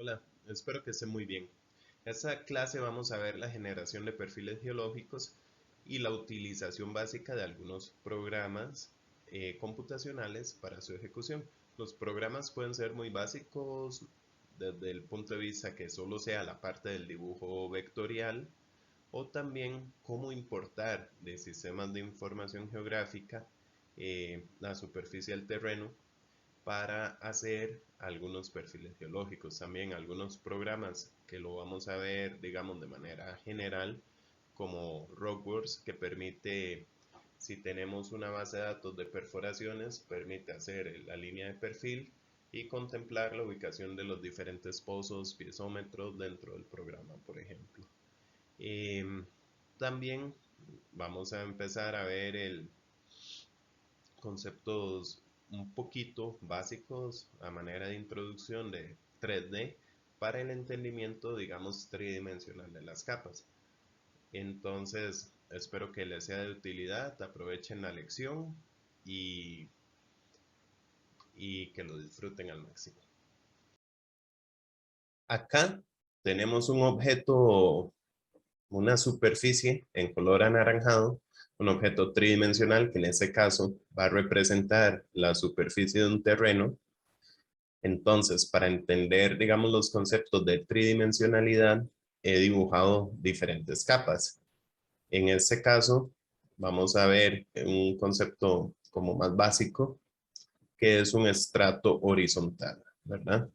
Hola, espero que esté muy bien. En esta clase vamos a ver la generación de perfiles geológicos y la utilización básica de algunos programas computacionales para su ejecución. Los programas pueden ser muy básicos desde el punto de vista que solo sea la parte del dibujo vectorial o también cómo importar de sistemas de información geográfica la superficie del terreno para hacer algunos perfiles geológicos. También algunos programas que lo vamos a ver, digamos, de manera general, como Rockworks, que permite, si tenemos una base de datos de perforaciones, permite hacer la línea de perfil y contemplar la ubicación de los diferentes pozos, piezómetros dentro del programa, por ejemplo. También vamos a empezar a ver conceptos un poquito básicos a manera de introducción de 3D para el entendimiento, digamos, tridimensional de las capas. Entonces, espero que les sea de utilidad, aprovechen la lección y, y que lo disfruten al máximo. Acá tenemos un objeto, una superficie en color anaranjado, un objeto tridimensional que en este caso va a representar la superficie de un terreno. Entonces, para entender, digamos, los conceptos de tridimensionalidad, he dibujado diferentes capas. En este caso, vamos a ver un concepto como más básico, que es un estrato horizontal, ¿verdad?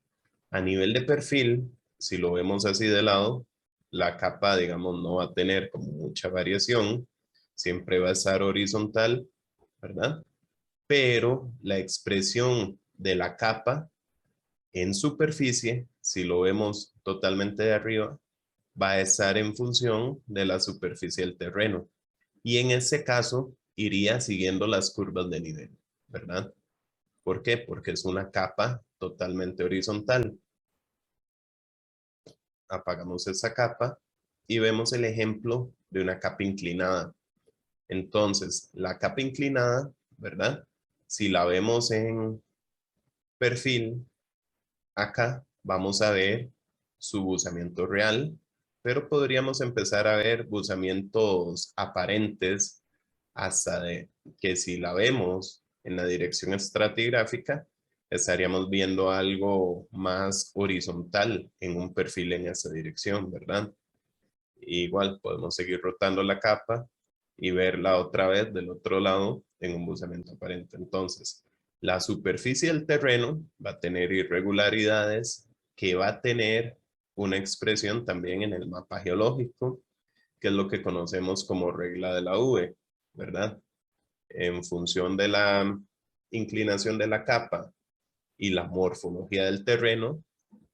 A nivel de perfil, si lo vemos así de lado, la capa, digamos, no va a tener como mucha variación, siempre va a estar horizontal, ¿verdad? Pero la expresión de la capa en superficie, si lo vemos totalmente de arriba, va a estar en función de la superficie del terreno. Y en ese caso, iría siguiendo las curvas de nivel, ¿verdad? ¿Por qué? Porque es una capa totalmente horizontal. Apagamos esa capa y vemos el ejemplo de una capa inclinada. Entonces, la capa inclinada, ¿verdad? Si la vemos en perfil, acá vamos a ver su buzamiento real, pero podríamos empezar a ver buzamientos aparentes hasta de que si la vemos en la dirección estratigráfica, estaríamos viendo algo más horizontal en un perfil en esa dirección, ¿verdad? Igual podemos seguir rotando la capa y verla otra vez del otro lado en un buzamiento aparente. Entonces, la superficie del terreno va a tener irregularidades que va a tener una expresión también en el mapa geológico, que es lo que conocemos como regla de la V, ¿verdad? En función de la inclinación de la capa y la morfología del terreno,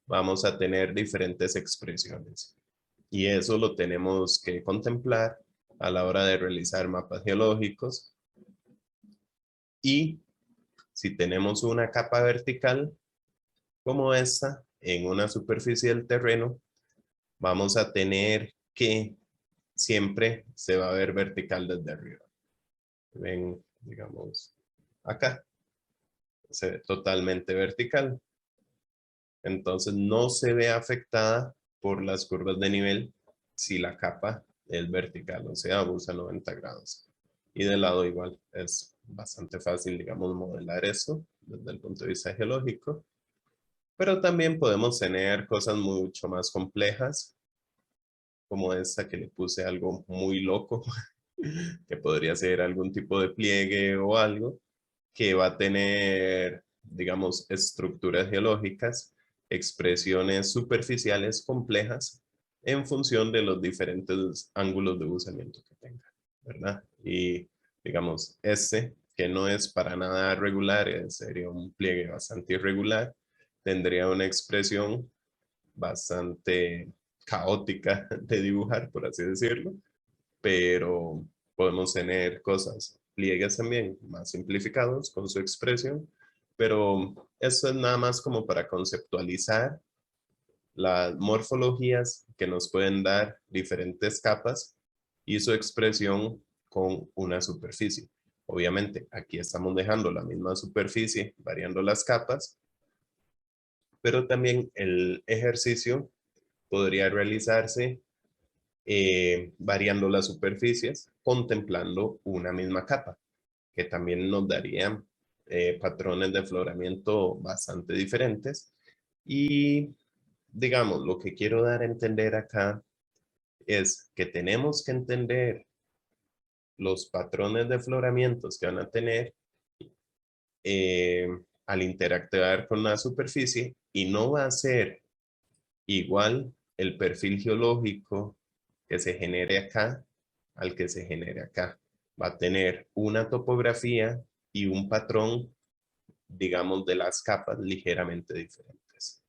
vamos a tener diferentes expresiones. Y eso lo tenemos que contemplar a la hora de realizar mapas geológicos. Y si tenemos una capa vertical como esta en una superficie del terreno, vamos a tener que siempre se va a ver vertical desde arriba. Ven, digamos, acá se ve totalmente vertical. Entonces no se ve afectada por las curvas de nivel si la capa es vertical, o sea, usa 90 grados. Y de lado igual es bastante fácil, digamos, modelar eso desde el punto de vista geológico. Pero también podemos tener cosas mucho más complejas, como esta que le puse algo muy loco, que podría ser algún tipo de pliegue o algo, que va a tener, digamos, estructuras geológicas, expresiones superficiales complejas en función de los diferentes ángulos de buzamiento que tenga, ¿verdad? Y, digamos, este, que no es para nada regular, sería un pliegue bastante irregular, tendría una expresión bastante caótica de dibujar, por así decirlo, pero podemos tener cosas, pliegues también más simplificados con su expresión, pero eso es nada más como para conceptualizar las morfologías que nos pueden dar diferentes capas y su expresión con una superficie. Obviamente, aquí estamos dejando la misma superficie, variando las capas, pero también el ejercicio podría realizarse variando las superficies, contemplando una misma capa, que también nos daría patrones de afloramiento bastante diferentes. Y digamos, lo que quiero dar a entender acá es que tenemos que entender los patrones de afloramientos que van a tener eh, al interactuar con la superficie, y no va a ser igual el perfil geológico que se genere acá al que se genere acá. Va a tener una topografía y un patrón, digamos, de las capas ligeramente diferentes.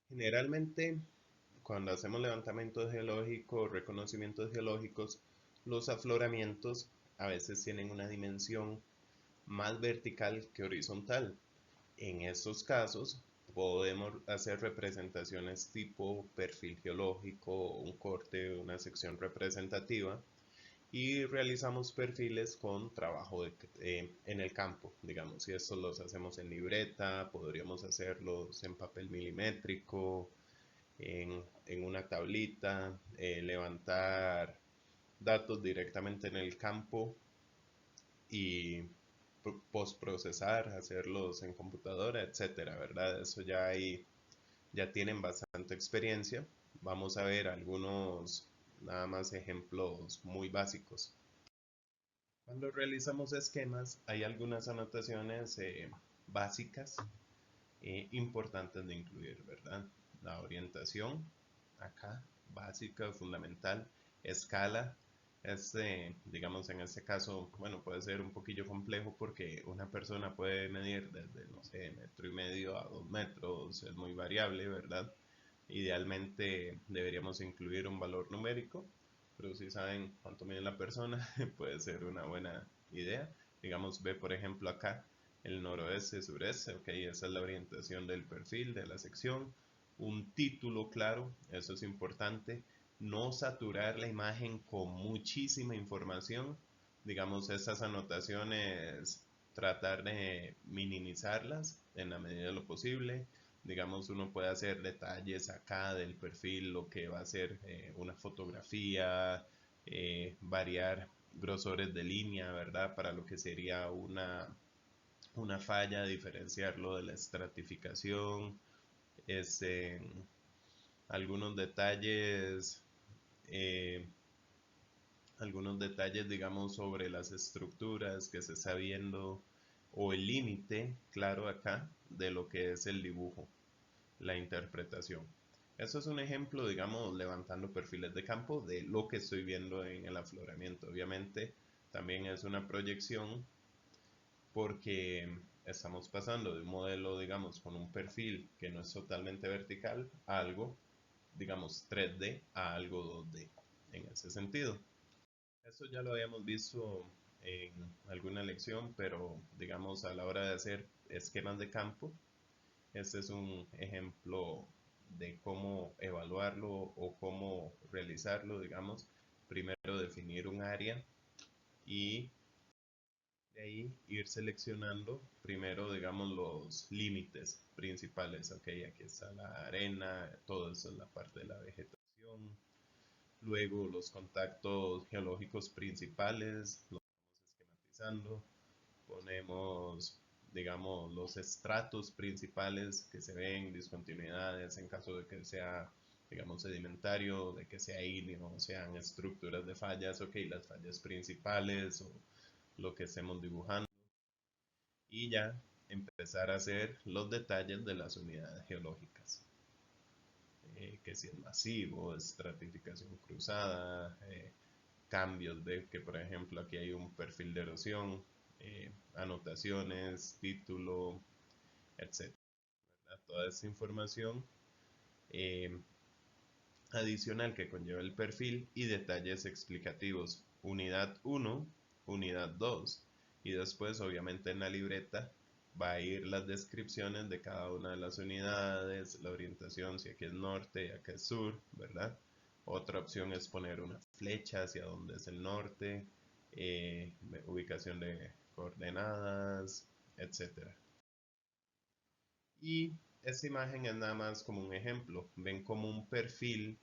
Generalmente, cuando hacemos levantamientos geológicos, reconocimientos geológicos, los afloramientos a veces tienen una dimensión más vertical que horizontal. En estos casos, podemos hacer representaciones tipo perfil geológico, un corte, una sección representativa, y realizamos perfiles con trabajo en el campo. Digamos, si estos los hacemos en libreta, podríamos hacerlos en papel milimétrico, en una tablita, levantar datos directamente en el campo y postprocesar, hacerlos en computadora, etcétera, ¿verdad? Eso ya hay, ya tienen bastante experiencia. Vamos a ver algunos, nada más ejemplos muy básicos. Cuando realizamos esquemas, hay algunas anotaciones básicas importantes de incluir, ¿verdad? La orientación, acá, básica, fundamental, escala. Digamos, en este caso, bueno, puede ser un poquillo complejo porque una persona puede medir desde, no sé, 1,5 metros a 2 metros, es muy variable, ¿verdad? Idealmente deberíamos incluir un valor numérico, pero si saben cuánto mide la persona, puede ser una buena idea. Digamos, ve por ejemplo acá el noroeste, sureste, ok, esa es la orientación del perfil, de la sección. Un título claro, eso es importante. No saturar la imagen con muchísima información. Digamos, estas anotaciones, tratar de minimizarlas en la medida de lo posible. Digamos, uno puede hacer detalles acá del perfil, lo que va a ser una fotografía, variar grosores de línea, ¿verdad? Para lo que sería una falla, diferenciarlo de la estratificación, este, algunos detalles, eh, algunos detalles, digamos, sobre las estructuras que se está viendo, o el límite, claro, acá, de lo que es el dibujo, la interpretación. Eso es un ejemplo, digamos, levantando perfiles de campo de lo que estoy viendo en el afloramiento. Obviamente, también es una proyección porque estamos pasando de un modelo, digamos, con un perfil que no es totalmente vertical a algo, digamos, 3D a algo 2D en ese sentido. Esto ya lo habíamos visto en alguna lección, pero digamos a la hora de hacer esquemas de campo, este es un ejemplo de cómo evaluarlo o cómo realizarlo, digamos. Primero definir un área y de ahí ir seleccionando primero, digamos, los límites principales. Ok, aquí está la arena, todo eso es la parte de la vegetación. Luego los contactos geológicos principales, los vamos esquematizando. Ponemos, digamos, los estratos principales que se ven, discontinuidades en caso de que sea, digamos, sedimentario, de que sea ígneo, sean estructuras de fallas, ok, las fallas principales o lo que estemos dibujando, y ya empezar a hacer los detalles de las unidades geológicas, que si es masivo, estratificación cruzada, cambios de que por ejemplo aquí hay un perfil de erosión, anotaciones, título, etcétera. Toda esta información eh, adicional que conlleva el perfil y detalles explicativos. Unidad 1, unidad 2, y después obviamente en la libreta va a ir las descripciones de cada una de las unidades, la orientación, si aquí es norte, acá es sur, ¿verdad? Otra opción es poner una flecha hacia donde es el norte, ubicación de coordenadas, etcétera. Y esta imagen es nada más como un ejemplo. Ven como un perfil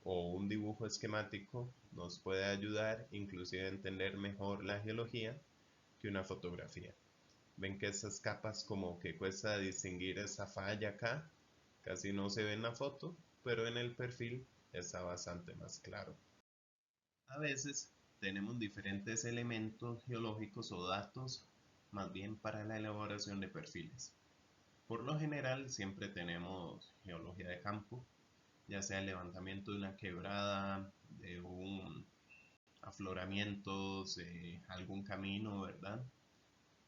o un dibujo esquemático nos puede ayudar inclusive a entender mejor la geología que una fotografía. Ven que esas capas como que cuesta distinguir esa falla acá, casi no se ve en la foto, pero en el perfil está bastante más claro. A veces tenemos diferentes elementos geológicos o datos más bien para la elaboración de perfiles. Por lo general siempre tenemos geología de campo, ya sea el levantamiento de una quebrada, de un afloramiento, de algún camino, ¿verdad?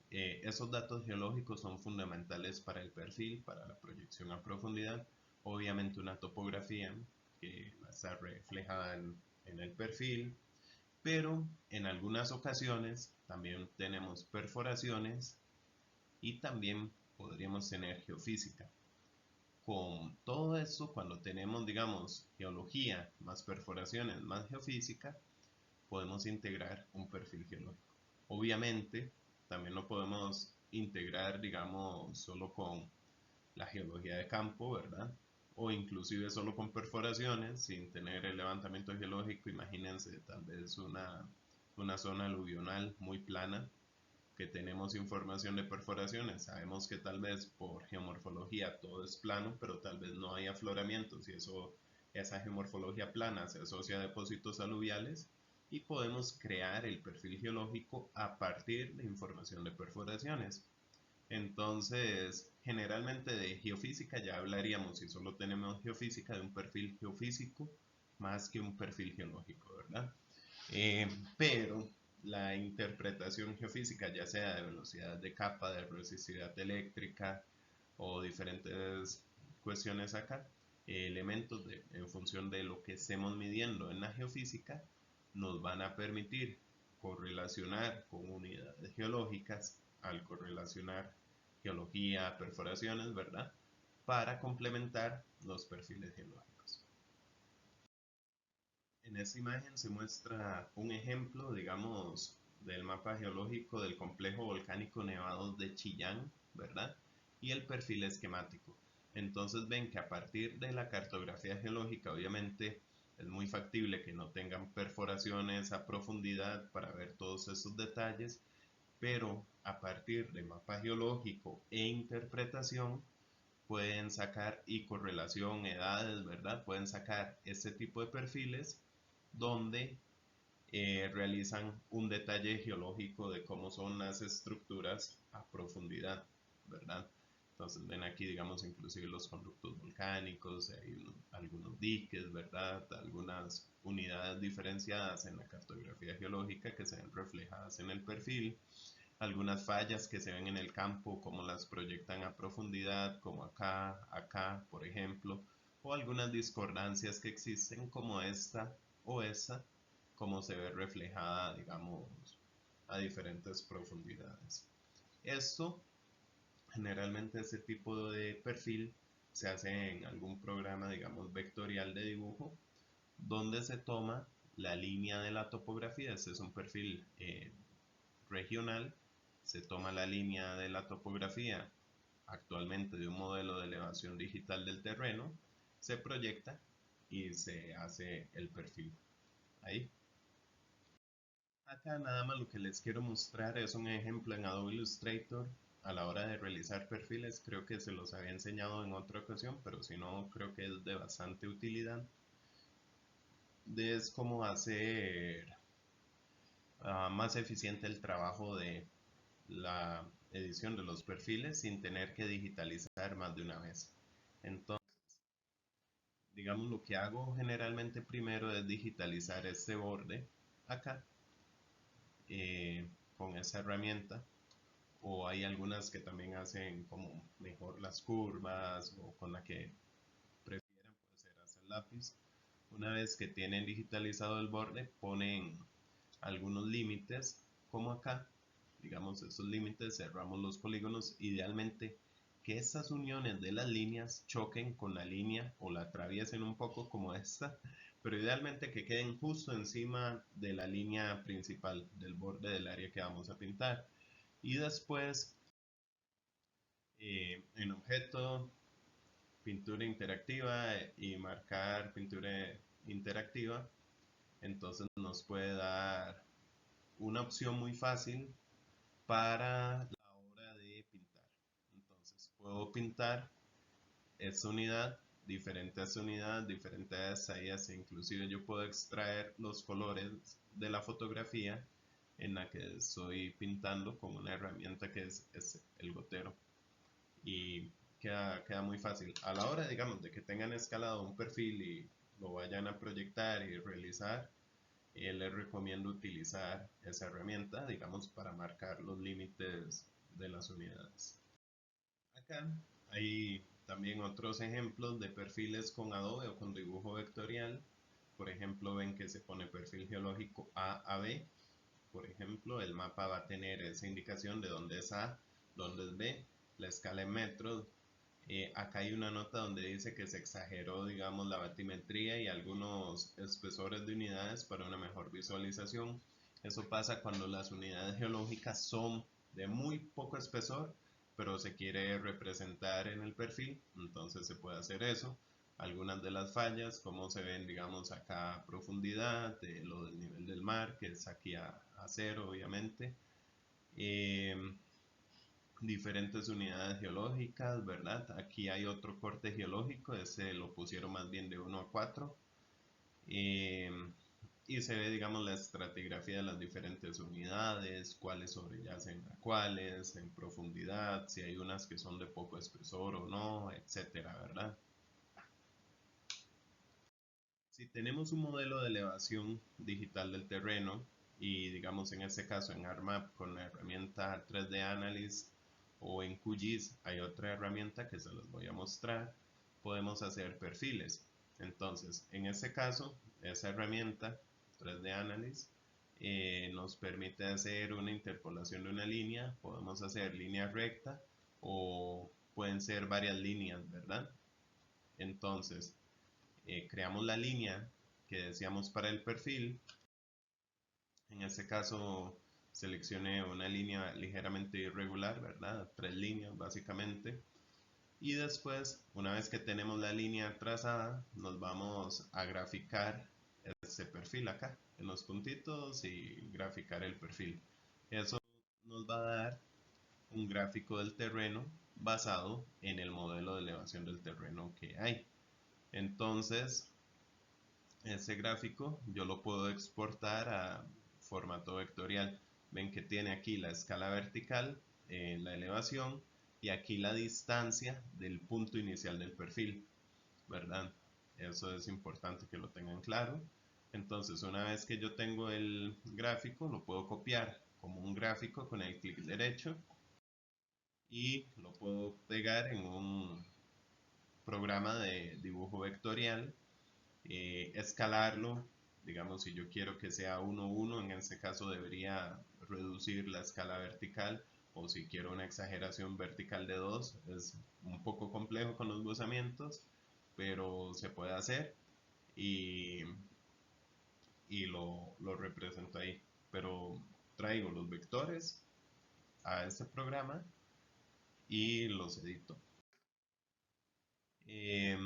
Esos datos geológicos son fundamentales para el perfil, para la proyección a profundidad. Obviamente una topografía que va a estar reflejada en el perfil, pero en algunas ocasiones también tenemos perforaciones y también podríamos tener geofísica. Con todo esto, cuando tenemos, digamos, geología más perforaciones más geofísica, podemos integrar un perfil geológico. Obviamente, también lo podemos integrar, digamos, solo con la geología de campo, ¿verdad? O inclusive solo con perforaciones, sin tener el levantamiento geológico. Imagínense tal vez una zona aluvional muy plana que tenemos información de perforaciones. Sabemos que tal vez por geomorfología todo es plano, pero tal vez no hay afloramientos y esa geomorfología plana se asocia a depósitos aluviales y podemos crear el perfil geológico a partir de información de perforaciones. Entonces, generalmente de geofísica ya hablaríamos, si solo tenemos geofísica, de un perfil geofísico más que un perfil geológico, ¿verdad? Pero la interpretación geofísica, ya sea de velocidad de capa, de resistividad eléctrica o diferentes cuestiones acá, elementos en función de lo que estemos midiendo en la geofísica, nos van a permitir correlacionar con unidades geológicas al correlacionar geología, perforaciones, ¿verdad? Para complementar los perfiles geológicos. En esta imagen se muestra un ejemplo, digamos, del mapa geológico del complejo volcánico Nevados de Chillán, ¿verdad? Y el perfil esquemático. Entonces ven que a partir de la cartografía geológica, obviamente es muy factible que no tengan perforaciones a profundidad para ver todos esos detalles, pero a partir de mapa geológico e interpretación pueden sacar y correlación, edades, ¿verdad? Pueden sacar este tipo de perfiles donde realizan un detalle geológico de cómo son las estructuras a profundidad, ¿verdad? Entonces ven aquí, digamos, inclusive los conductos volcánicos, hay algunos diques, ¿verdad? Algunas unidades diferenciadas en la cartografía geológica que se ven reflejadas en el perfil, algunas fallas que se ven en el campo, como las proyectan a profundidad, como acá, por ejemplo, o algunas discordancias que existen como esta o esa, como se ve reflejada, digamos, a diferentes profundidades. Esto, generalmente este tipo de perfil se hace en algún programa, digamos, vectorial de dibujo, donde se toma la línea de la topografía. Este es un perfil regional, se toma la línea de la topografía actualmente de un modelo de elevación digital del terreno, se proyecta y se hace el perfil ahí. Acá nada más lo que les quiero mostrar es un ejemplo en Adobe Illustrator a la hora de realizar perfiles. Creo que se los había enseñado en otra ocasión, pero si no, creo que es de bastante utilidad. Es como hacer más eficiente el trabajo de la edición de los perfiles sin tener que digitalizar más de una vez. Entonces, digamos, lo que hago generalmente primero es digitalizar este borde acá con esa herramienta, o hay algunas que también hacen como mejor las curvas o con la que prefieran, puede ser hacer lápiz. Una vez que tienen digitalizado el borde, ponen algunos límites como acá, digamos esos límites, cerramos los polígonos, idealmente que estas uniones de las líneas choquen con la línea o la atraviesen un poco como esta pero idealmente que queden justo encima de la línea principal del borde del área que vamos a pintar. Y después, en objeto, pintura interactiva y marcar pintura interactiva, entonces nos puede dar una opción muy fácil para la hora de pintar. Entonces puedo pintar esta unidad, diferentes tallas, e inclusive yo puedo extraer los colores de la fotografía en la que estoy pintando con una herramienta que es el gotero. Y queda muy fácil. A la hora, digamos, de que tengan escalado un perfil y lo vayan a proyectar y realizar, les recomiendo utilizar esa herramienta, digamos, para marcar los límites de las unidades. Acá hay también otros ejemplos de perfiles con Adobe o con dibujo vectorial. Por ejemplo, ven que se pone perfil geológico A a B. Por ejemplo, el mapa va a tener esa indicación de dónde es A, dónde es B, la escala en metros. Acá hay una nota donde dice que se exageró, digamos, la batimetría y algunos espesores de unidades para una mejor visualización. Eso pasa cuando las unidades geológicas son de muy poco espesor, pero se quiere representar en el perfil, entonces se puede hacer eso. Algunas de las fallas, como se ven, digamos, acá a profundidad, lo del nivel del mar, que es aquí a cero, obviamente. Eh, Diferentes unidades geológicas, ¿verdad? Aquí hay otro corte geológico, ese lo pusieron más bien de 1 a 4. eh, y se ve, digamos, la estratigrafía de las diferentes unidades, cuáles sobreyacen a cuáles, en profundidad, si hay unas que son de poco espesor o no, etcétera, ¿verdad? Si tenemos un modelo de elevación digital del terreno y digamos en este caso en ArcMap con la herramienta 3D Analyst o en QGIS hay otra herramienta que se los voy a mostrar, podemos hacer perfiles. Entonces, en este caso, esa herramienta 3D Analyst nos permite hacer una interpolación de una línea, podemos hacer línea recta o pueden ser varias líneas, ¿verdad? Entonces, creamos la línea que deseamos para el perfil. En este caso seleccioné una línea ligeramente irregular, ¿verdad? 3 líneas básicamente. Y después, una vez que tenemos la línea trazada, nos vamos a graficar este perfil acá, en los puntitos y graficar el perfil. Eso nos va a dar un gráfico del terreno basado en el modelo de elevación del terreno que hay. Entonces, ese gráfico yo lo puedo exportar a formato vectorial. Ven que tiene aquí la escala vertical, la elevación y aquí la distancia del punto inicial del perfil, ¿verdad? Eso es importante que lo tengan claro. Entonces, una vez que yo tengo el gráfico, lo puedo copiar como un gráfico con el clic derecho y lo puedo pegar en un programa de dibujo vectorial, escalarlo, digamos si yo quiero que sea 1:1, en este caso debería reducir la escala vertical, o si quiero una exageración vertical de 2, es un poco complejo con los glosamientos, pero se puede hacer y, y lo represento ahí. Pero traigo los vectores a este programa y los edito. Eh,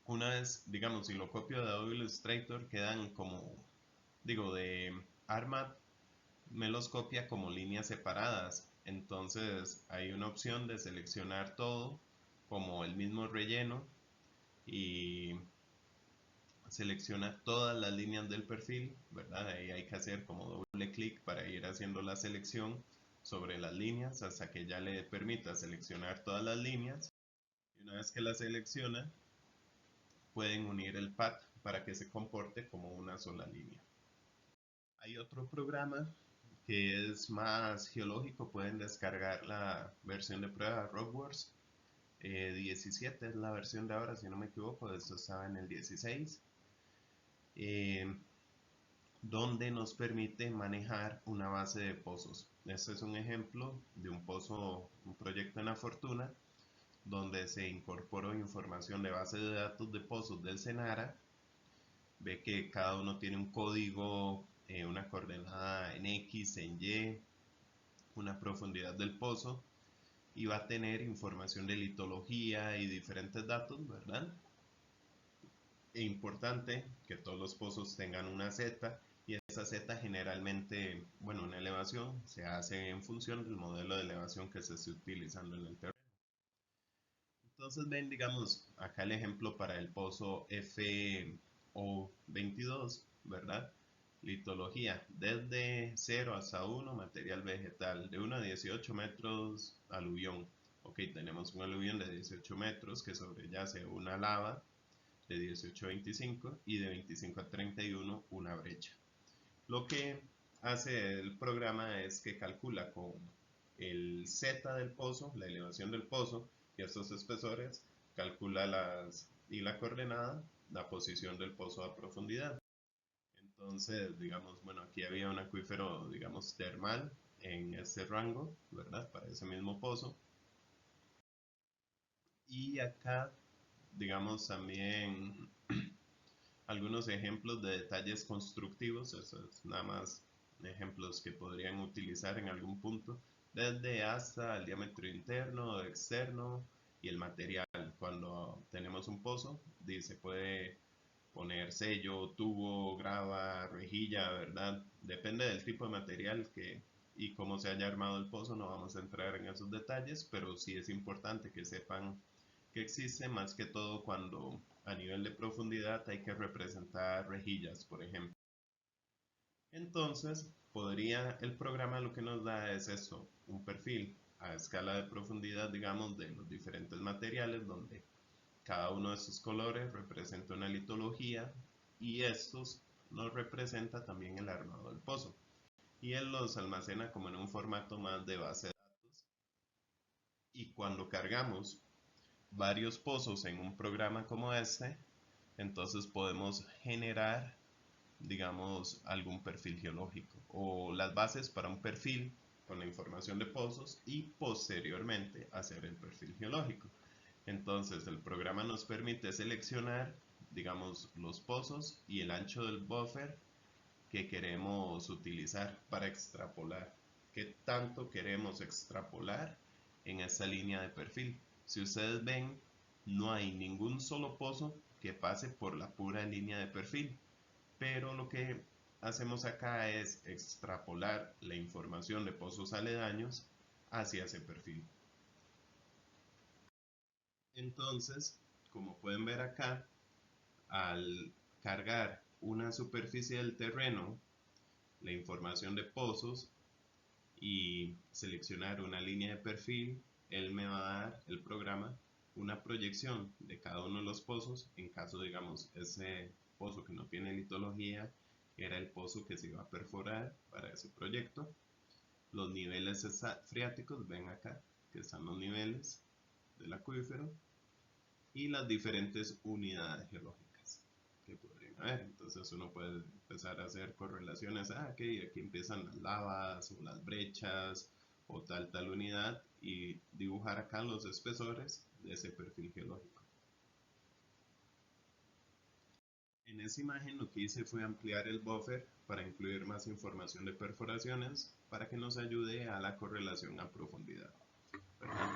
una vez, digamos, si lo copio de Adobe Illustrator, quedan como, digo, de ArcMap, me los copia como líneas separadas. Entonces hay una opción de seleccionar todo como el mismo relleno y selecciona todas las líneas del perfil, ¿verdad? Ahí hay que hacer como doble clic para ir haciendo la selección sobre las líneas hasta que ya le permita seleccionar todas las líneas. Y una vez que la selecciona, pueden unir el path para que se comporte como una sola línea. Hay otro programa que es más geológico, pueden descargar la versión de prueba Rockworks 17 es la versión de ahora, si no me equivoco, esto estaba en el 16, eh, donde nos permite manejar una base de pozos. Este es un ejemplo de un pozo, un proyecto en La Fortuna, donde se incorporó información de base de datos de pozos del Senara Ve que cada uno tiene un código, una coordenada en X, en Y, una profundidad del pozo y va a tener información de litología y diferentes datos, ¿verdad? Es importante que todos los pozos tengan una Z y esa Z generalmente, bueno, una elevación se hace en función del modelo de elevación que se esté utilizando en el terreno. Entonces ven, digamos, acá el ejemplo para el pozo FO22, ¿verdad? Litología, desde 0 hasta 1, material vegetal, de 1 a 18 metros, aluvión. Ok, tenemos un aluvión de 18 metros que sobreyace una lava de 18 a 25 y de 25 a 31 una brecha. Lo que hace el programa es que calcula con el Z del pozo, la elevación del pozo y estos espesores, calcula y la coordenada, la posición del pozo a profundidad. Entonces, digamos, bueno, aquí había un acuífero, digamos, termal en ese rango, ¿verdad? Para ese mismo pozo. Y acá, digamos, también algunos ejemplos de detalles constructivos, eso es nada más ejemplos que podrían utilizar en algún punto, desde hasta el diámetro interno o externo y el material. Cuando tenemos un pozo, se puede poner sello, tubo, grava, rejilla, ¿verdad? Depende del tipo de material y cómo se haya armado el pozo, no vamos a entrar en esos detalles, pero sí es importante que sepan que existe, más que todo cuando a nivel de profundidad hay que representar rejillas, por ejemplo. Entonces, el programa lo que nos da es eso, un perfil a escala de profundidad, digamos, de los diferentes materiales, donde cada uno de esos colores representa una litología y estos nos representa también el armado del pozo. Y él los almacena como en un formato más de base de datos. Y cuando cargamos varios pozos en un programa como este, entonces podemos generar, digamos, algún perfil geológico o las bases para un perfil con la información de pozos y posteriormente hacer el perfil geológico. Entonces el programa nos permite seleccionar, digamos, los pozos y el ancho del buffer que queremos utilizar para extrapolar. ¿Qué tanto queremos extrapolar en esa línea de perfil? Si ustedes ven, no hay ningún solo pozo que pase por la pura línea de perfil, pero lo que hacemos acá es extrapolar la información de pozos aledaños hacia ese perfil. Entonces, como pueden ver acá, al cargar una superficie del terreno, la información de pozos y seleccionar una línea de perfil, él me va a dar, el programa, una proyección de cada uno de los pozos. En caso, digamos, ese pozo que no tiene litología era el pozo que se iba a perforar para ese proyecto. Los niveles freáticos, ven acá que están los niveles del acuífero y las diferentes unidades geológicas que podrían haber. Entonces uno puede empezar a hacer correlaciones, aquí empiezan las lavas o las brechas o tal unidad y dibujar acá los espesores de ese perfil geológico. En esa imagen lo que hice fue ampliar el buffer para incluir más información de perforaciones para que nos ayude a la correlación a profundidad, ¿verdad?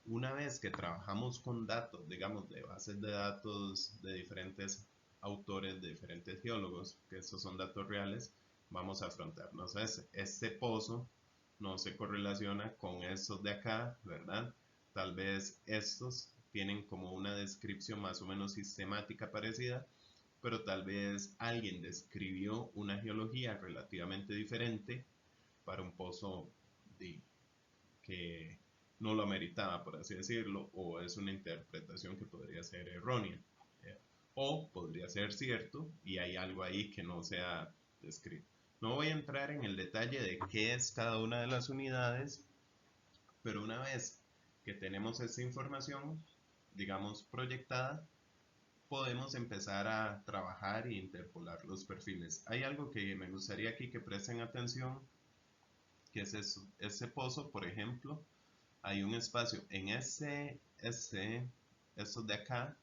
Una vez que trabajamos con datos, digamos, de bases de datos de diferentes autores, de diferentes geólogos, que estos son datos reales, vamos a afrontarnos a este pozo no se correlaciona con estos de acá, ¿verdad? Tal vez estos tienen como una descripción más o menos sistemática parecida, pero tal vez alguien describió una geología relativamente diferente para un pozo que no lo ameritaba, por así decirlo, o es una interpretación que podría ser errónea, ¿eh? O podría ser cierto y hay algo ahí que no se ha descrito. No voy a entrar en el detalle de qué es cada una de las unidades, pero una vez que tenemos esta información, digamos, proyectada, podemos empezar a trabajar e interpolar los perfiles. Hay algo que me gustaría aquí que presten atención, que es eso. Ese pozo, por ejemplo, hay un espacio en estos de acá,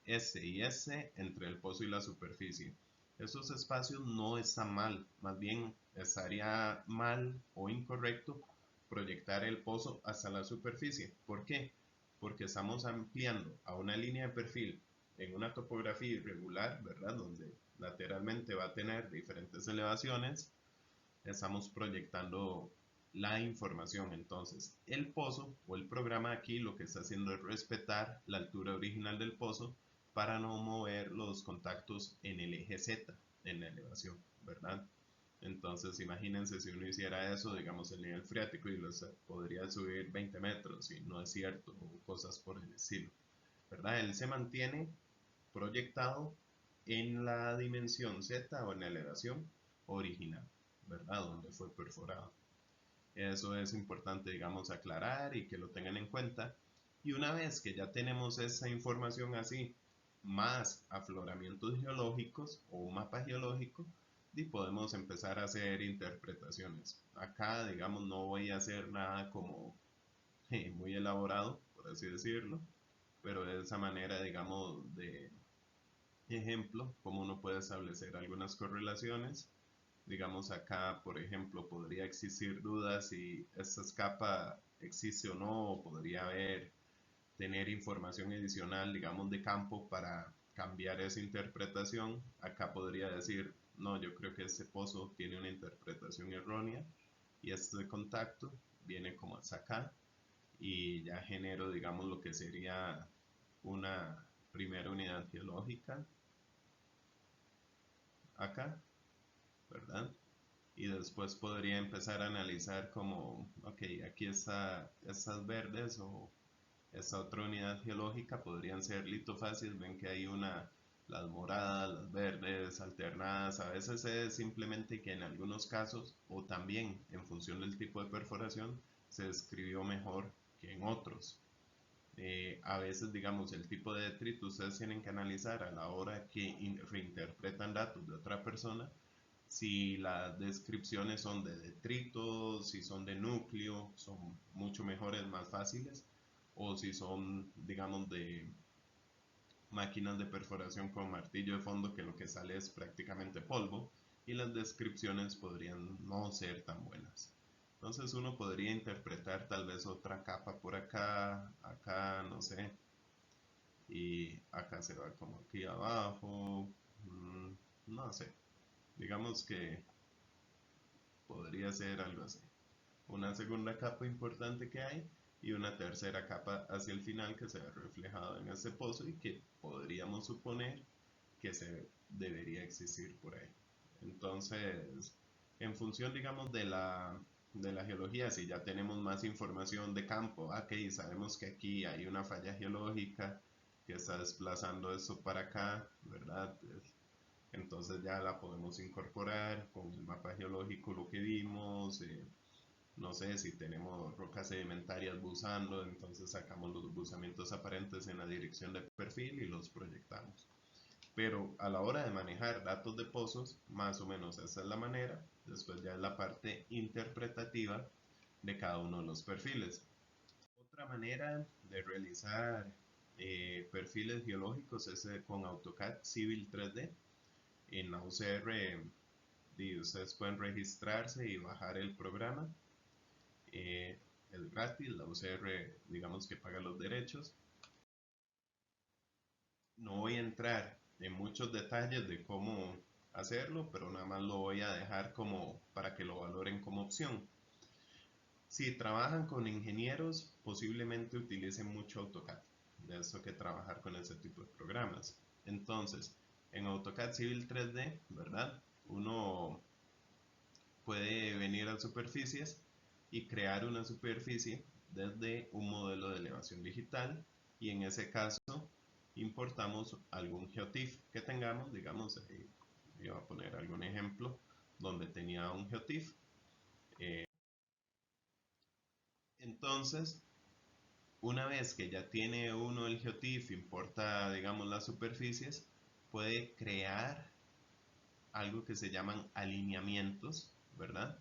S y S entre el pozo y la superficie. Esos espacios no están mal, más bien estaría mal o incorrecto proyectar el pozo hasta la superficie. ¿Por qué? Porque estamos ampliando a una línea de perfil en una topografía irregular, ¿verdad? Donde lateralmente va a tener diferentes elevaciones, estamos proyectando la información. Entonces, el pozo o el programa aquí lo que está haciendo es respetar la altura original del pozo para no mover los contactos en el eje Z, en la elevación, ¿verdad? Entonces, imagínense si uno hiciera eso, digamos, el nivel freático y podría subir 20 metros y no es cierto, o cosas por el estilo, ¿verdad? Él se mantiene proyectado en la dimensión Z o en la elevación original, ¿verdad? Donde fue perforado. Eso es importante, digamos, aclarar y que lo tengan en cuenta. Y una vez que ya tenemos esa información así, más afloramientos geológicos o un mapa geológico, y podemos empezar a hacer interpretaciones. Acá, digamos, no voy a hacer nada como muy elaborado, por así decirlo, pero de esa manera, digamos, de ejemplo, cómo uno puede establecer algunas correlaciones. Digamos acá, por ejemplo, podría existir dudas si esta capa existe o no, o podría haber, tener información adicional, digamos, de campo para cambiar esa interpretación. Acá podría decir, no, yo creo que este pozo tiene una interpretación errónea y este contacto viene como hasta acá y ya genero, digamos, lo que sería una primera unidad geológica acá, ¿verdad? Y después podría empezar a analizar como, ok, aquí está estas verdes o esta otra unidad geológica podrían ser litofacies, ven que hay una, las moradas, las verdes, alternadas, a veces es simplemente que en algunos casos o también en función del tipo de perforación se describió mejor que en otros. A veces, digamos, el tipo de detrito ustedes tienen que analizar a la hora que reinterpretan datos de otra persona, si las descripciones son de detritos, si son de núcleo, son mucho mejores, más fáciles, o si son, digamos, de máquinas de perforación con martillo de fondo, que lo que sale es prácticamente polvo, y las descripciones podrían no ser tan buenas. Entonces uno podría interpretar tal vez otra capa por acá, acá, no sé, y acá se va como aquí abajo, no sé, digamos que podría ser algo así. Una segunda capa importante que hay y una tercera capa hacia el final que se ve reflejado en este pozo y que podríamos suponer que se debería existir por ahí. Entonces, en función, digamos, de la geología, si ya tenemos más información de campo, ok, sabemos que aquí hay una falla geológica que está desplazando esto para acá, ¿verdad? Entonces ya la podemos incorporar con el mapa geológico, lo que vimos, no sé si tenemos rocas sedimentarias buzando, entonces sacamos los buzamientos aparentes en la dirección de perfil y los proyectamos. Pero a la hora de manejar datos de pozos, más o menos esa es la manera. Después ya es la parte interpretativa de cada uno de los perfiles. Otra manera de realizar perfiles geológicos es con AutoCAD Civil 3D. En la UCR ustedes pueden registrarse y bajar el programa. Es gratis, la UCR digamos que paga los derechos. No voy a entrar en muchos detalles de cómo hacerlo, pero nada más lo voy a dejar como para que lo valoren como opción. Si trabajan con ingenieros, posiblemente utilicen mucho AutoCAD. De eso que trabajar con ese tipo de programas. Entonces, en AutoCAD Civil 3D, ¿verdad? Uno puede venir a superficies y crear una superficie desde un modelo de elevación digital y en ese caso importamos algún geotiff que tengamos, digamos, yo voy a poner algún ejemplo donde tenía un geotiff. Entonces, una vez que ya tiene uno el geotiff, importa, digamos, las superficies, puede crear algo que se llaman alineamientos, ¿verdad?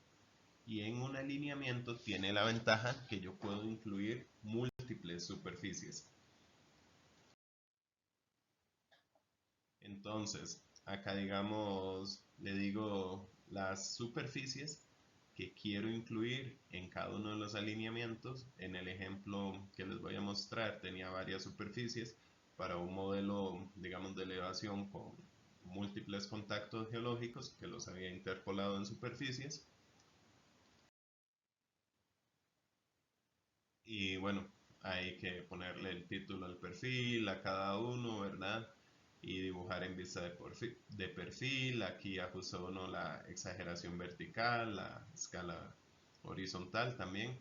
Y en un alineamiento tiene la ventaja que yo puedo incluir múltiples superficies. Entonces, acá digamos, le digo las superficies que quiero incluir en cada uno de los alineamientos. En el ejemplo que les voy a mostrar tenía varias superficies para un modelo, digamos, de elevación con múltiples contactos geológicos que los había interpolado en superficies. Y bueno, hay que ponerle el título al perfil a cada uno, ¿verdad? Y dibujar en vista de perfil. Aquí ajusta uno la exageración vertical, la escala horizontal también.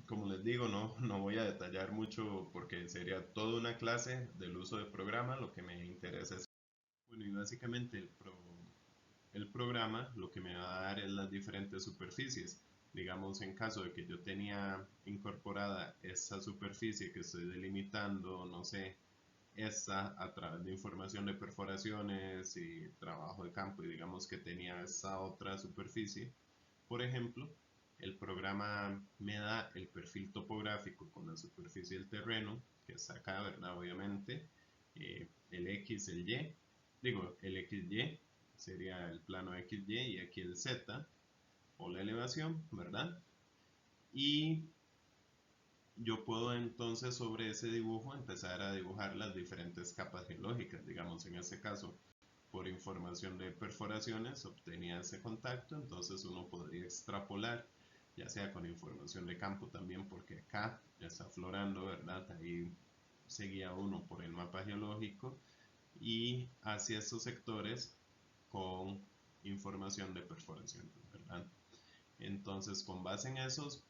Como les digo, no voy a detallar mucho porque sería toda una clase del uso de programa. Lo que me interesa es, bueno, y básicamente el programa lo que me va a dar es las diferentes superficies. Digamos, en caso de que yo tenía incorporada esa superficie que estoy delimitando, no sé, esta a través de información de perforaciones y trabajo de campo, y digamos que tenía esa otra superficie, por ejemplo, el programa me da el perfil topográfico con la superficie del terreno, que está acá, ¿verdad? Obviamente, el X, el Y, digo, el XY sería el plano XY y aquí el Z, o la elevación, ¿verdad? Y yo puedo entonces sobre ese dibujo empezar a dibujar las diferentes capas geológicas, digamos en este caso por información de perforaciones obtenía ese contacto, entonces uno podría extrapolar, ya sea con información de campo también, porque acá ya está aflorando, ¿verdad? Ahí seguía uno por el mapa geológico y hacia estos sectores con información de perforación, ¿verdad? Entonces, con base en esos,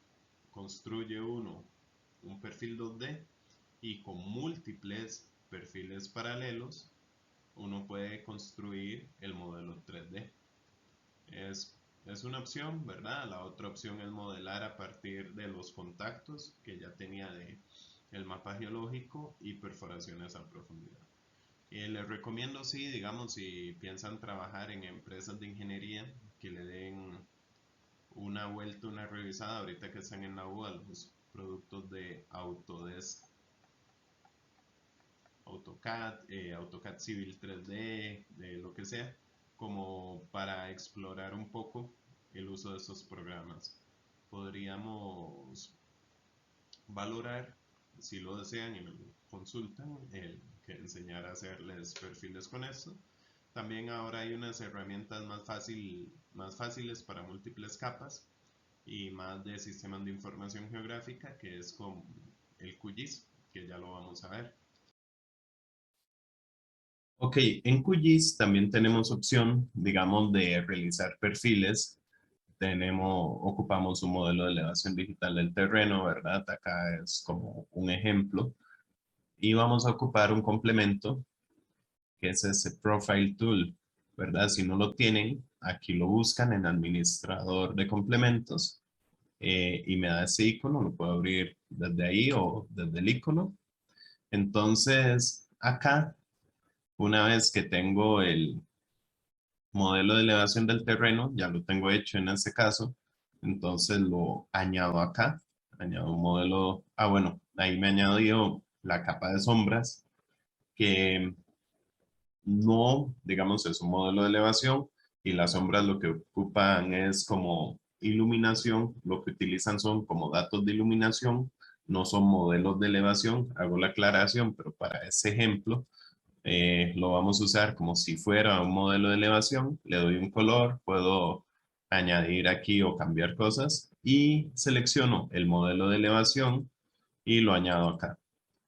construye uno un perfil 2D y con múltiples perfiles paralelos uno puede construir el modelo 3D. Es, es una opción, ¿verdad? La otra opción es modelar a partir de los contactos que ya tenía de el mapa geológico y perforaciones a profundidad. Les recomiendo, sí, digamos, si piensan trabajar en empresas de ingeniería, que le den una vuelta, una revisada, ahorita que están en la U, a los productos de Autodesk, AutoCAD, AutoCAD Civil 3D, de lo que sea, como para explorar un poco el uso de estos programas. Podríamos valorar, si lo desean y me lo consultan, que enseñar a hacerles perfiles con esto. También ahora hay unas herramientas más fáciles para múltiples capas y más de sistemas de información geográfica, que es con el QGIS, que ya lo vamos a ver. Ok, en QGIS también tenemos opción, digamos, de realizar perfiles. Ocupamos un modelo de elevación digital del terreno, ¿verdad? Acá es como un ejemplo. Y vamos a ocupar un complemento, que es ese Profile Tool, ¿verdad? Si no lo tienen, aquí lo buscan en administrador de complementos y me da ese icono, lo puedo abrir desde ahí o desde el icono. Entonces, acá, una vez que tengo el modelo de elevación del terreno, ya lo tengo hecho en este caso, entonces lo añado acá, añado un modelo, bueno, ahí me añadió la capa de sombras, que no, digamos, es un modelo de elevación y las sombras lo que ocupan es como iluminación, lo que utilizan son como datos de iluminación, no son modelos de elevación, hago la aclaración, pero para ese ejemplo lo vamos a usar como si fuera un modelo de elevación, le doy un color, puedo añadir aquí o cambiar cosas y selecciono el modelo de elevación y lo añado acá.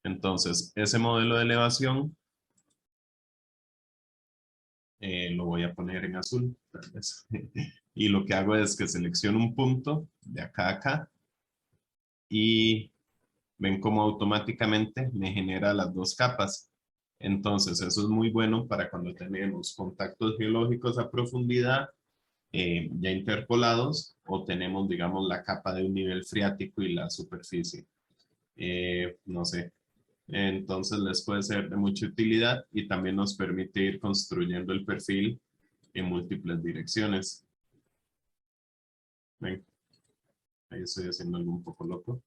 Entonces, ese modelo de elevación lo voy a poner en azul, tal vez. Y lo que hago es que selecciono un punto de acá a acá y ven cómo automáticamente me genera las dos capas. Entonces, eso es muy bueno para cuando tenemos contactos geológicos a profundidad ya interpolados o tenemos, digamos, la capa de un nivel freático y la superficie. No sé. Entonces, les puede ser de mucha utilidad y también nos permite ir construyendo el perfil en múltiples direcciones. Ven, ahí estoy haciendo algo un poco loco,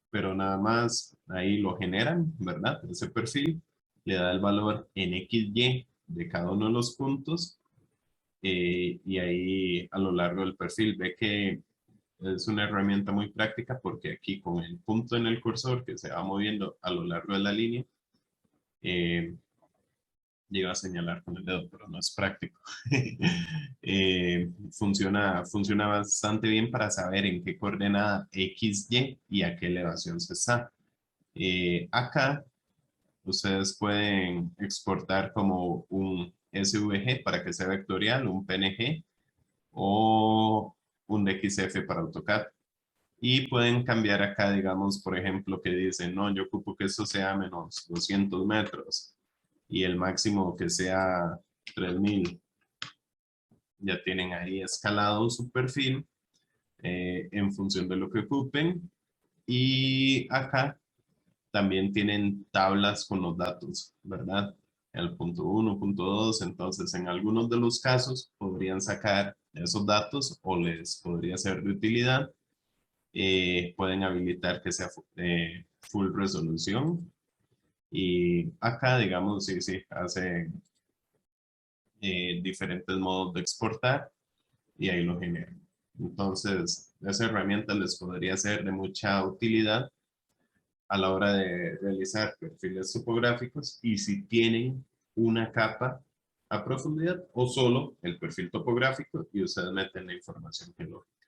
pero nada más ahí lo generan, ¿verdad? Ese perfil le da el valor en XY de cada uno de los puntos y ahí a lo largo del perfil ve que es una herramienta muy práctica porque aquí con el punto en el cursor que se va moviendo a lo largo de la línea, eh, iba a señalar con el dedo, pero no es práctico. Funciona bastante bien para saber en qué coordenada XY y a qué elevación se está. Acá ustedes pueden exportar como un SVG para que sea vectorial, un PNG o un DXF para AutoCAD. Y pueden cambiar acá, digamos, por ejemplo, que dicen, no, yo ocupo que esto sea menos 200 metros y el máximo que sea 3000. Ya tienen ahí escalado su perfil en función de lo que ocupen. Y acá también tienen tablas con los datos, ¿verdad? El punto 1, punto 2. Entonces, en algunos de los casos podrían sacar esos datos o les podría ser de utilidad. Pueden habilitar que sea full resolución. Y acá, digamos, sí, hace diferentes modos de exportar y ahí lo generan. Entonces, esa herramienta les podría ser de mucha utilidad a la hora de realizar perfiles topográficos y si tienen una capa a profundidad o solo el perfil topográfico y ustedes meten la información geológica.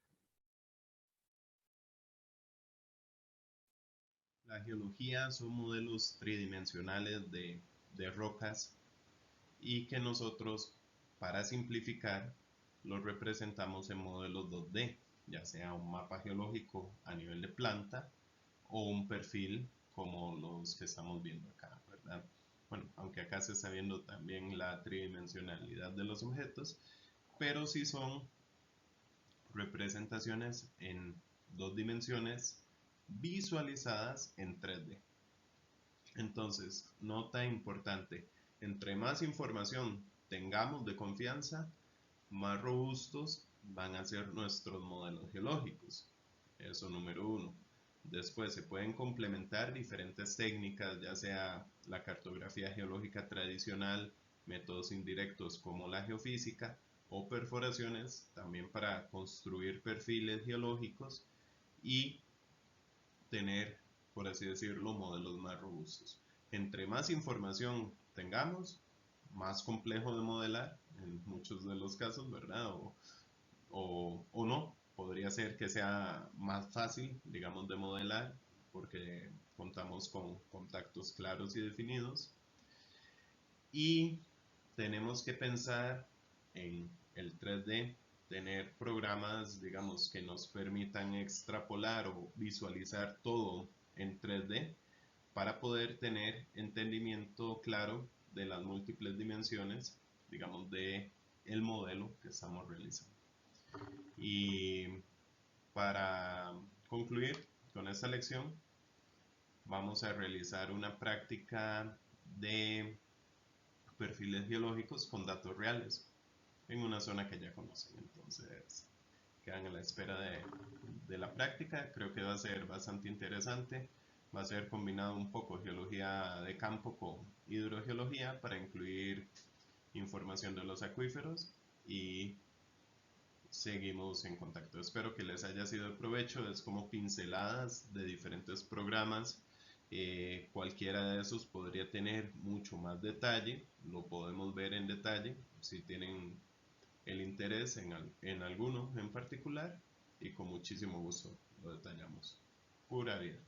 La geología son modelos tridimensionales de rocas y que nosotros, para simplificar, los representamos en modelos 2D, ya sea un mapa geológico a nivel de planta o un perfil como los que estamos viendo acá, ¿verdad? Bueno, aunque acá se está viendo también la tridimensionalidad de los objetos, pero sí son representaciones en dos dimensiones visualizadas en 3D. Entonces, nota importante, entre más información tengamos de confianza, más robustos van a ser nuestros modelos geológicos. Eso número uno. Después se pueden complementar diferentes técnicas, ya sea la cartografía geológica tradicional, métodos indirectos como la geofísica o perforaciones, también para construir perfiles geológicos y tener, por así decirlo, modelos más robustos. Entre más información tengamos, más complejo de modelar en muchos de los casos, ¿verdad? O no, podría ser que sea más fácil, digamos, de modelar porque contamos con contactos claros y definidos y tenemos que pensar en el 3D, tener programas, digamos, que nos permitan extrapolar o visualizar todo en 3D para poder tener entendimiento claro de las múltiples dimensiones, digamos, de el modelo que estamos realizando. Y para concluir con esta lección, vamos a realizar una práctica de perfiles geológicos con datos reales en una zona que ya conocen. Entonces, quedan a la espera de la práctica. Creo que va a ser bastante interesante. Va a ser combinado un poco geología de campo con hidrogeología para incluir información de los acuíferos y seguimos en contacto. Espero que les haya sido de provecho. Es como pinceladas de diferentes programas. Cualquiera de esos podría tener mucho más detalle. Lo podemos ver en detalle si tienen el interés en alguno en particular y con muchísimo gusto lo detallamos. Pura vida.